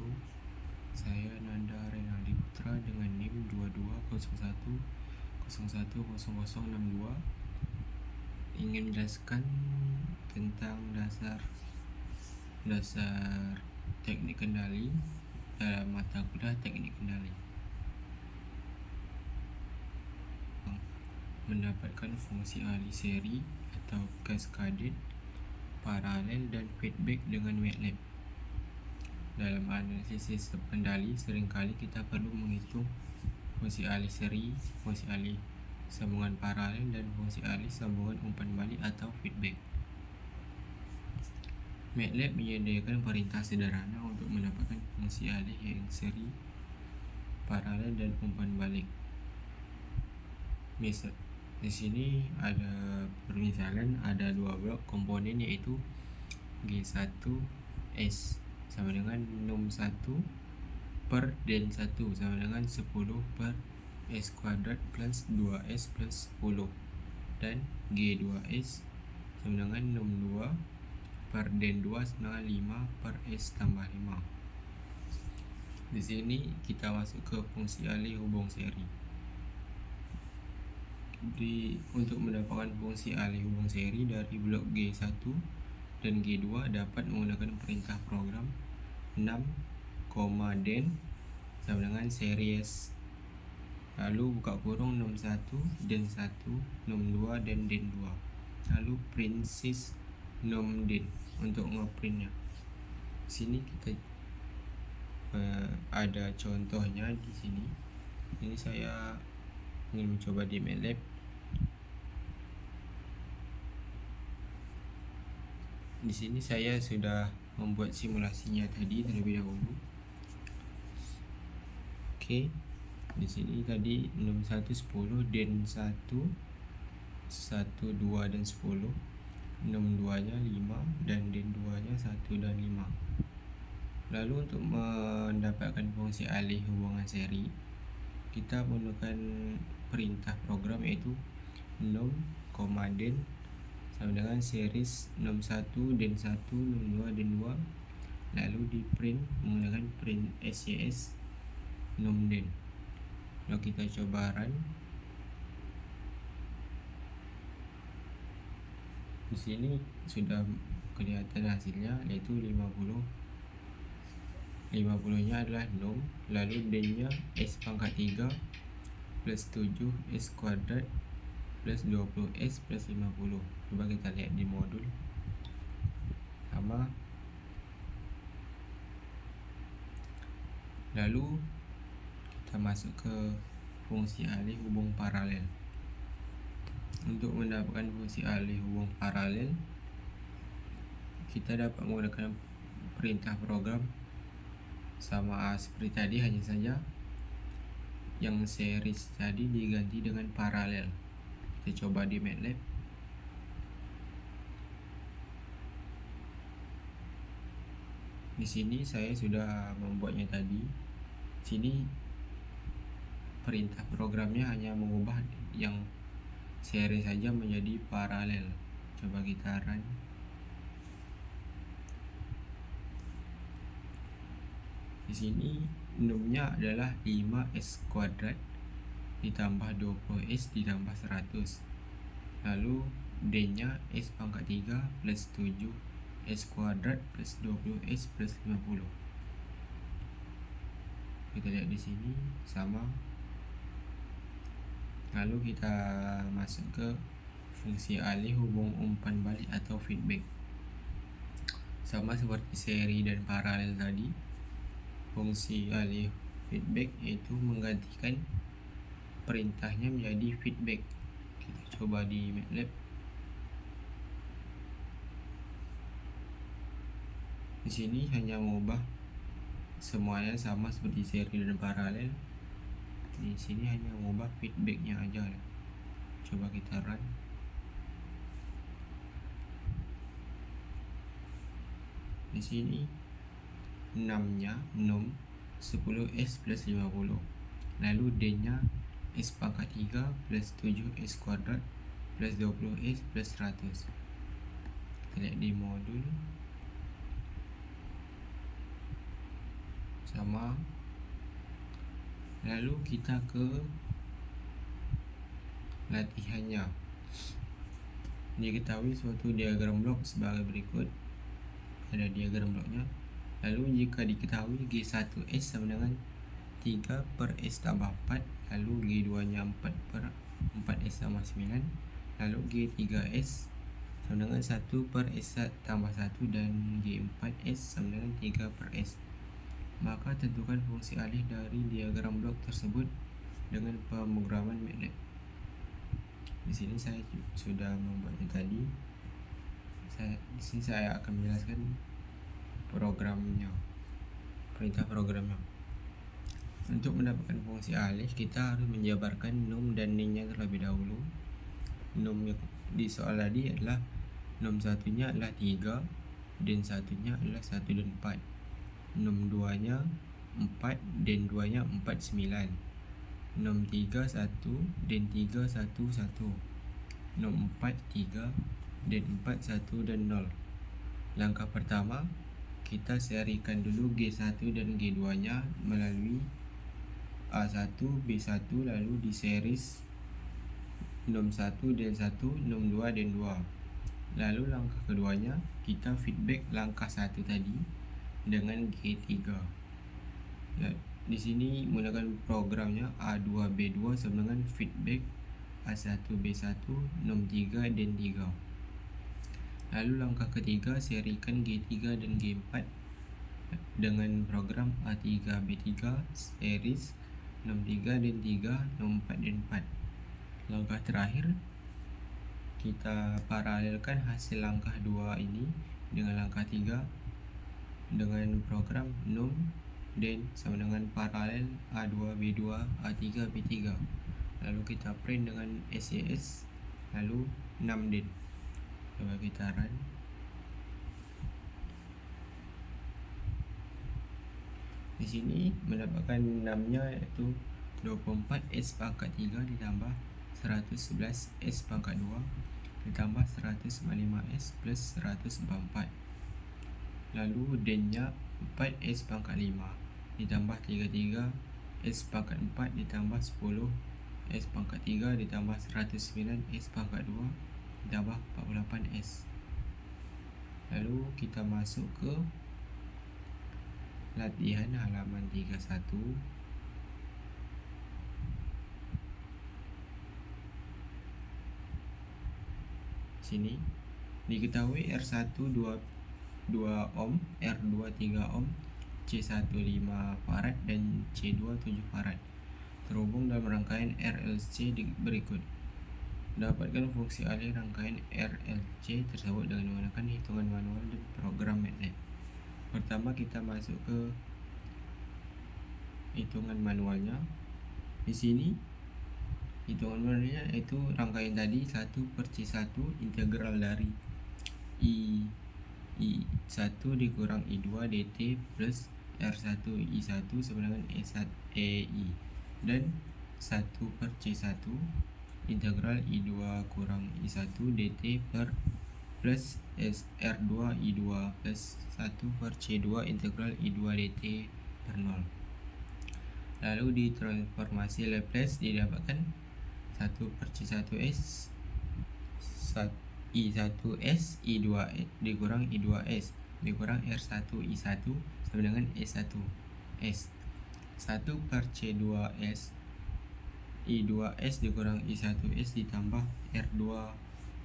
wabarakatuh. Saya Nanda Renaldi Putra dengan NIM 2201010062 ingin menjelaskan tentang dasar teknik kendali dalam mata kuliah teknik kendali. Mendapatkan fungsi ahli seri atau cascaded, paralel, dan feedback dengan MATLAB. Dalam analisis sistem kendali, seringkali kita perlu menghitung fungsi ahli seri, fungsi ahli sambungan paralel, dan fungsi ahli sambungan umpan balik atau feedback. MATLAB menyediakan perintah sederhana untuk mendapatkan fungsi ahli yang seri, paralel, dan umpan balik. Misal, di sini ada permisalan, ada dua blok komponen yaitu G1S sama dengan num1 per den1 sama dengan 10 per S kuadrat plus 2S plus 10, dan G2S sama dengan num2 per den2 sama dengan 5 per S tambah 5. Di sini kita masuk ke fungsi ahli hubung seri. Untuk mendapatkan fungsi ahli hubung seri dari blok G1 dan G2 dapat menggunakan perintah program 6, den sama dengan series, lalu buka kurung num1 den1 num2 dan den2, lalu print sys num den untuk ngeprintnya. Sini kita ada contohnya di sini. Ini saya ingin mencoba di MATLAB. Di sini saya sudah membuat simulasinya tadi terlebih dahulu. Oke, di sini tadi num1 10, den1 1, 2 dan 10, num2 nya 5 dan den2 nya 1 dan 5. Lalu untuk mendapatkan fungsi alih hubungan seri, kita menggunakan perintah program yaitu num, den sama dengan series num1 den1 num2 den2, lalu di print menggunakan print sys num den. Lalu kita coba run. Di sini sudah kelihatan hasilnya yaitu 50 nya adalah num, lalu den nya S pangkat 3 plus 7 S kuadrat plus 20 S plus 50. Coba kita lihat di modul sama. Lalu kita masuk ke fungsi alih hubung paralel. Untuk mendapatkan fungsi alih hubung paralel, kita dapat menggunakan perintah program sama seperti tadi, hanya saja yang series tadi diganti dengan paralel. Kita coba di MATLAB. Di sini saya sudah membuatnya tadi. Sini perintah programnya hanya mengubah yang series saja menjadi paralel. Coba kita run. Di sini numnya adalah 5S kuadrat ditambah 20S ditambah 100. Lalu den-nya S pangkat 3 plus 7 S kuadrat plus 20S plus 50. Kita lihat di sini sama. Lalu kita masuk ke fungsi alih hubung umpan balik atau feedback. Sama seperti seri dan paralel tadi, fungsi alih feedback yaitu menggantikan perintahnya menjadi feedback. Kita coba di MATLAB. Di sini hanya mengubah semuanya sama seperti seri dan paralel. Di sini hanya mengubah feedbacknya aja. Coba kita run. Di sini 6-nya num 10S plus 50, lalu den-nya S pangkat 3 plus 7S kuadrat plus 20S plus 100. Kita lihat di modul. sama. Lalu kita ke latihannya. Diketahui suatu diagram blok sebagai berikut. Ada diagram bloknya. Lalu jika diketahui G1S sama dengan 3 per S tambah 4, lalu G2 nya 4 per 4S sama 9, lalu G3S sama dengan 1 per S tambah 1 dan G4S sama dengan 3 per S. Maka tentukan fungsi alih dari diagram blok tersebut dengan pemrograman MATLAB. Di sini saya sudah membuatnya tadi. Di sini saya akan menjelaskan programnya, perintah programnya. Untuk mendapatkan fungsi alih, kita harus menjabarkan num dan nin-nya terlebih dahulu. Num di soal tadi adalah num satunya adalah 3, dan satunya adalah 1 dan 4. Num 2 nya 4 dan 2 nya 4, 9. Num 3 1 dan 3 1, 1. Num 4 3 dan 4 1 dan 0. Langkah pertama, kita serikan dulu G1 dan G2 nya melalui A1, B1, lalu di series num 1 dan 1, num 2 dan 2. Lalu langkah keduanya, kita feedback langkah 1 tadi dengan G3. Ya, di sini menggunakan programnya A2, B2 sama dengan feedback A1, B1, num 3 dan 3. Lalu langkah ketiga, serikan G3 dan G4 dengan program A3, B3 series num 3 dan 3, num 4 dan 4. Langkah terakhir, kita paralelkan hasil langkah 2 ini dengan langkah 3 dengan program num dan sama dengan paralel A2, B2, A3, B3. Lalu kita print dengan SES, lalu 6 den. Coba kita run. Di sini mendapatkan 6-nya yaitu 24 S pangkat 3 ditambah 111 S pangkat 2 ditambah 155 S plus 144. Lalu den-nya 4 S pangkat 5 ditambah 33 S pangkat 4 ditambah 10 S pangkat 3 ditambah 109 S pangkat 2 ditambah 48 S. Lalu kita masuk ke latihan halaman 31. Sini diketahui R1 2 ohm, R2 3 ohm, C1 5 farad dan C2 7 farad terhubung dalam rangkaian RLC berikut. Dapatkan fungsi alih rangkaian RLC tersebut dengan menggunakan hitungan manual dan program MATLAB. Pertama kita masuk ke hitungan manualnya. Di sini hitungan manualnya yaitu rangkaian tadi 1 per C1 integral dari I1 dikurang I2 dt plus R1 I1 sama dengan E1 EI dan 1 per C1 integral I2 kurang I1 dt per plus R2 I2 plus 1 per C2 integral I2 dt per 0. Lalu di transformasi Laplace didapatkan 1 per C1S I1S I2 dikurang I2S dikurang R1 I1 sama dengan E1S. 1 per C2S I2S dikurang I1S ditambah R2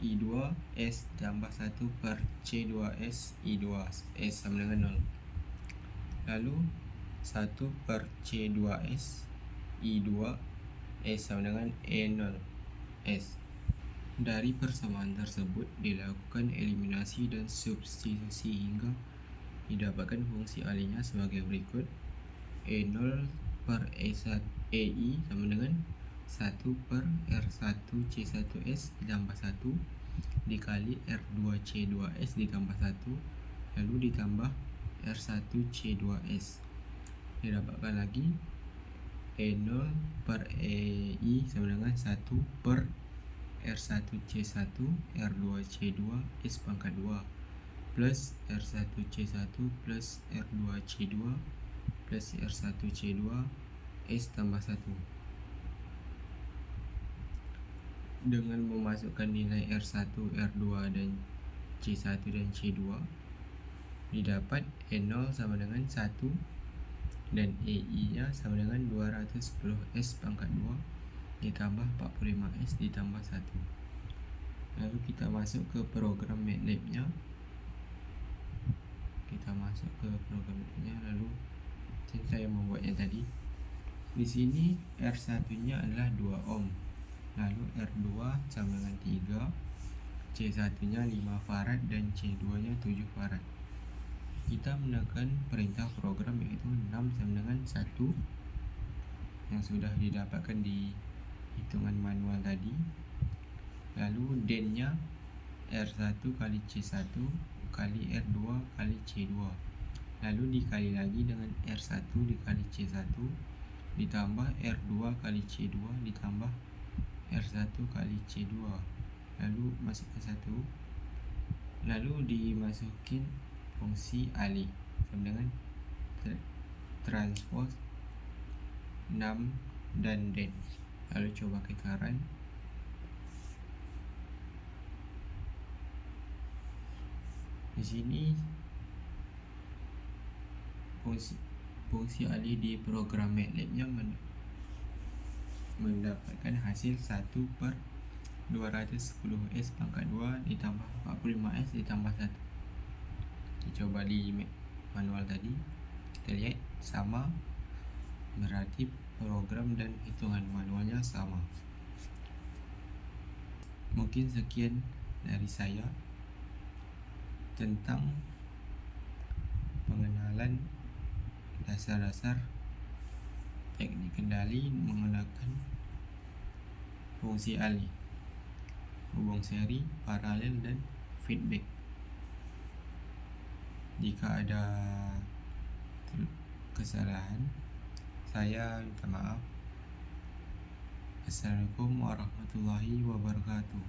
I2S tambah 1 per C2S I2S sama dengan 0. Lalu 1 per C2S I2S sama dengan E0S. Dari persamaan tersebut dilakukan eliminasi dan substitusi hingga didapatkan fungsi alihnya sebagai berikut. E0 per E1 EI sama dengan 1 per R1 C1S ditambah 1 dikali R2 C2S ditambah 1 lalu ditambah R1 C2S. Didapatkan lagi E0 per EI sama dengan 1 per R1 C1 R2 C2 S pangkat 2 plus R1 C1 plus R2 C2 plus R1C2 S tambah 1. Dengan memasukkan nilai R1, R2 dan C1 dan C2, didapat E0 sama dengan 1 dan EI nya sama dengan 210 S pangkat 2 ditambah 45 S ditambah 1. Lalu kita masuk ke program MATLAB nya. Lalu saya membuatnya tadi. Di sini R1 nya adalah 2 ohm. Lalu R2 sama dengan 3, C1 nya 5 farad dan C2 nya 7 farad. Kita menekan perintah program yaitu 6 sama dengan 1 yang sudah didapatkan di hitungan manual tadi. Lalu den nya R1 kali C1 kali R2 kali C2, lalu dikali lagi dengan R1 dikali C1 ditambah R2 kali C2 ditambah R1 kali C2, lalu masukkan 1, lalu dimasukin fungsi alih sama dengan transpose 6 dan den. Lalu coba kita run. Di sini fungsi alih di program MATLAB nya mendapatkan hasil 1/210 S pangkat 2 ditambah 45 S ditambah 1. Dicoba di manual tadi, kita lihat sama, berarti program dan hitungan manualnya sama. Mungkin sekian dari saya tentang pengenalan dasar-dasar teknik kendali menggunakan fungsi alih, hubung seri, paralel, dan feedback. Jika ada kesalahan, saya minta maaf. Assalamualaikum warahmatullahi wabarakatuh.